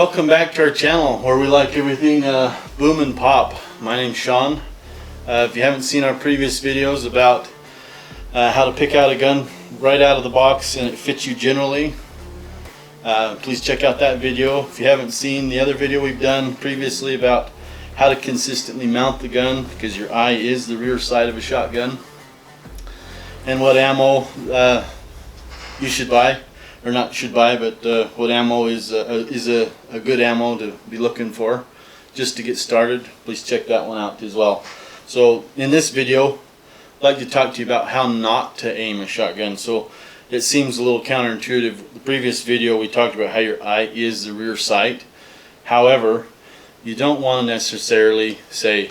Welcome back to our channel where we like everything boom and pop. My name's Sean. If you haven't seen our previous videos about how to pick out a gun right out of the box and it fits you generally, please check out that video. If you haven't seen the other video we've done previously about how to consistently mount the gun, because your eye is the rear side of a shotgun, and what ammo you should buy, or not should buy, but what ammo is a good ammo to be looking for just to get started. Please check that one out as well. So in this video I'd like to talk to you about how not to aim a shotgun. So it seems a little counterintuitive. The previous video we talked about how your eye is the rear sight. However, you don't want to necessarily say,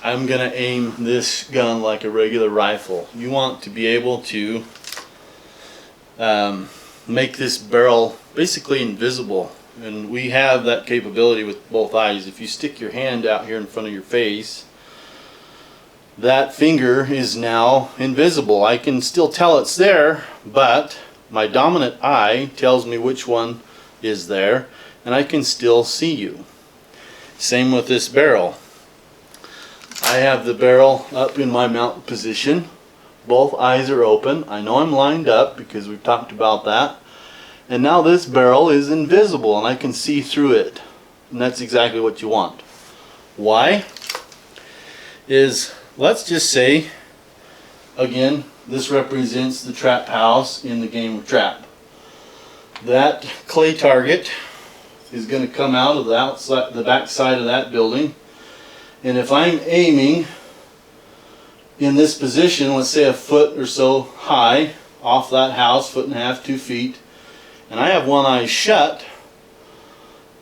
I'm gonna aim this gun like a regular rifle. You want to be able to make this barrel basically invisible, and we have that capability with both eyes. If you stick your hand out here in front of your face, that finger is now invisible. I can still tell it's there, but my dominant eye tells me which one is there, and I can still see you. Same with this barrel. I have the barrel up in my mount position. Both eyes are open. I know I'm lined up because we've talked about that. And now this barrel is invisible and I can see through it. And that's exactly what you want. Why? Let's just say, again, this represents the trap house in the game of trap. That clay target is going to come out of the outside, the back side of that building. And if I'm aiming in this position, let's say a foot or so high off that house, 1.5 feet, 2 feet, and I have one eye shut,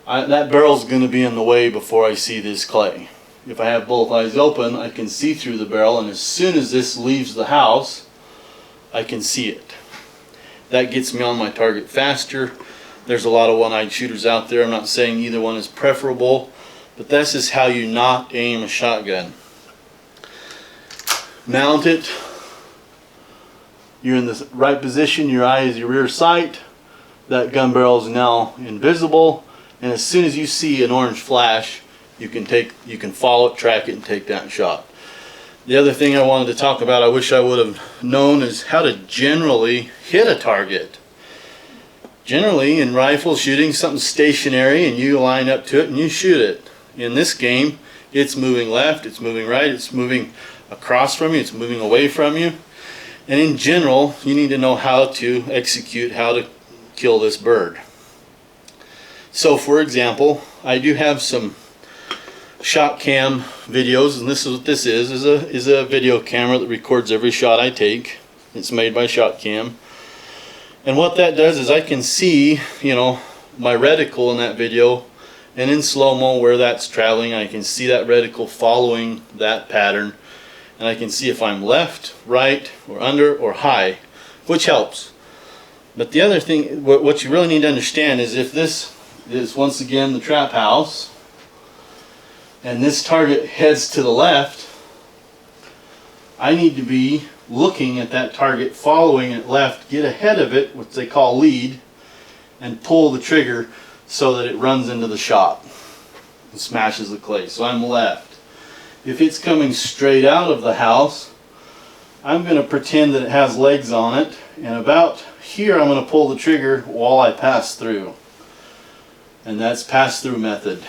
that barrel's going to be in the way before I see this clay. If I have both eyes open, I can see through the barrel, and as soon as this leaves the house, I can see it. That gets me on my target faster. There's a lot of one-eyed shooters out there. I'm not saying either one is preferable, but this is how you not aim a shotgun. Mount it. You're in the right position. Your eye is your rear sight. That gun barrel is now invisible, and as soon as you see an orange flash, you can follow it, track it, and take that shot. The other thing I wanted to talk about, I wish I would have known, is how to generally hit a target. Generally, in rifle shooting, something's stationary and you line up to it and you shoot it. In this game, it's moving left, it's moving right, it's moving across from you, it's moving away from you. And in general, you need to know how to execute, how to kill this bird. So for example, I do have some shot cam videos, and this is what this is a video camera that records every shot I take. It's made by Shot Cam. And what that does is I can see, my reticle in that video, and in slow-mo where that's traveling. I can see that reticle following that pattern, and I can see if I'm left, right, or under, or high, which helps. But the other thing, what you really need to understand is, if this is once again the trap house, and this target heads to the left, I need to be looking at that target, following it left, get ahead of it, which they call lead, and pull the trigger so that it runs into the shot and smashes the clay. So I'm left. If it's coming straight out of the house, I'm going to pretend that it has legs on it, and about here I'm going to pull the trigger while I pass through. And that's pass-through method.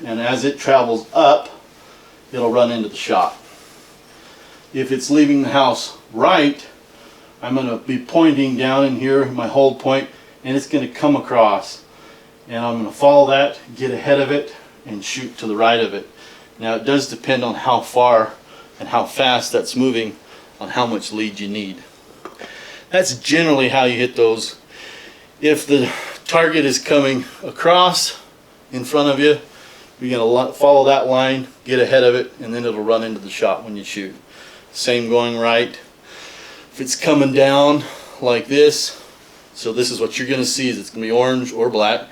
And as it travels up, it'll run into the shot. If it's leaving the house right, I'm going to be pointing down in here, my hold point, and it's going to come across. And I'm going to follow that, get ahead of it, and shoot to the right of it. Now it does depend on how far and how fast that's moving, on how much lead you need. That's generally how you hit those. If the target is coming across in front of you, you're going to follow that line, get ahead of it, and then it'll run into the shot when you shoot. Same going right. If it's coming down like this, so this is what you're going to see, is it's going to be orange or black,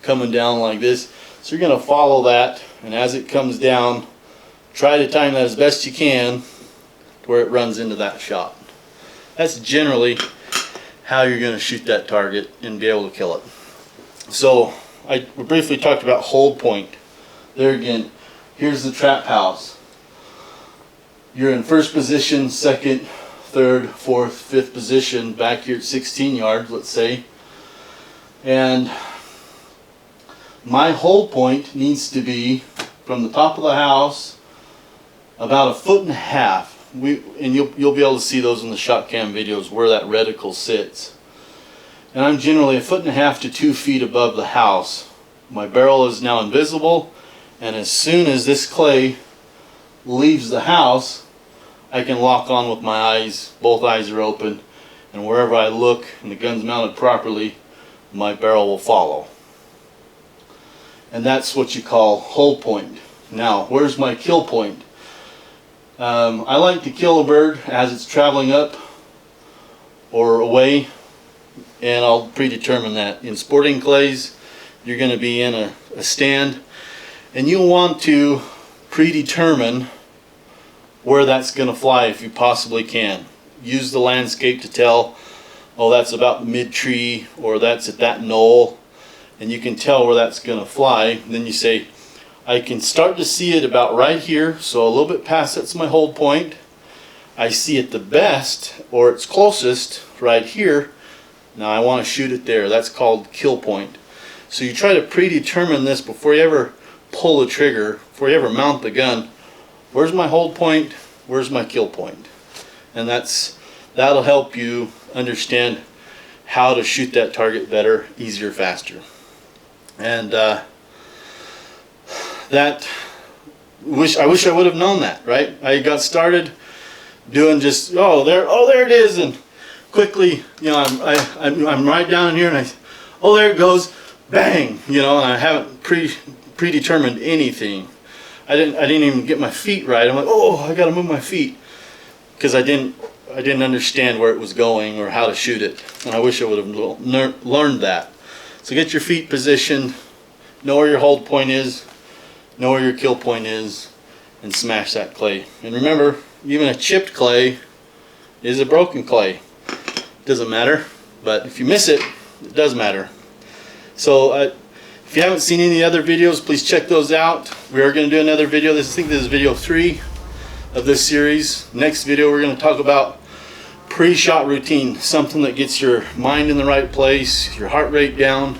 coming down like this. So you're going to follow that, and as it comes down, try to time that as best you can to where it runs into that shot. That's generally how you're going to shoot that target and be able to kill it. So we briefly talked about hold point. There again, here's the trap house. You're in first position, second, third, fourth, fifth position, back here at 16 yards, let's say. And my hold point needs to be from the top of the house about 1.5 feet. And you'll be able to see those in the shot cam videos where that reticle sits. And I'm generally 1.5 to 2 feet above the house. My barrel is now invisible, and as soon as this clay leaves the house, I can lock on with my eyes. Both eyes are open, and wherever I look and the gun's mounted properly, my barrel will follow. And that's what you call hold point. Now, where's my kill point? I like to kill a bird as it's traveling up or away, and I'll predetermine that. In sporting clays, you're going to be in a stand, and you want to predetermine where that's going to fly if you possibly can. Use the landscape to tell, oh, that's about mid-tree, or that's at that knoll, and you can tell where that's going to fly. And then you say, I can start to see it about right here, so a little bit past that's my hold point. I see it the best, or it's closest, right here. Now I want to shoot it there. That's called kill point. So you try to predetermine this before you ever pull the trigger, before you ever mount the gun. Where's my hold point? Where's my kill point? And that'll help you understand how to shoot that target better, easier, faster. And I wish I would have known that, right? I got started doing just there it is, and quickly, you know, I'm right down here, and there it goes, bang, you know, and I haven't predetermined anything. I didn't even get my feet right. I'm like, oh, I got to move my feet, because I didn't understand where it was going or how to shoot it, and I wish I would have learned that. So get your feet positioned, know where your hold point is, know where your kill point is, and smash that clay. And remember, even a chipped clay is a broken clay. Doesn't matter, but if you miss it, it does matter. So if you haven't seen any other videos, please check those out. We are going to do another video. I think this is video 3 of this series. Next video, we're going to talk about pre-shot routine, something that gets your mind in the right place, your heart rate down,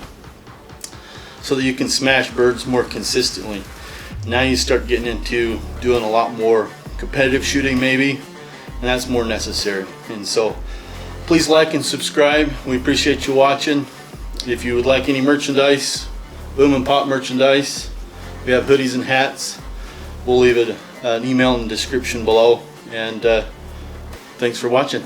so that you can smash birds more consistently. Now you start getting into doing a lot more competitive shooting maybe, and that's more necessary. And so please like and subscribe. We appreciate you watching. If you would like any merchandise, Boom and Pop merchandise, we have hoodies and hats. We'll leave an email in the description below, and thanks for watching.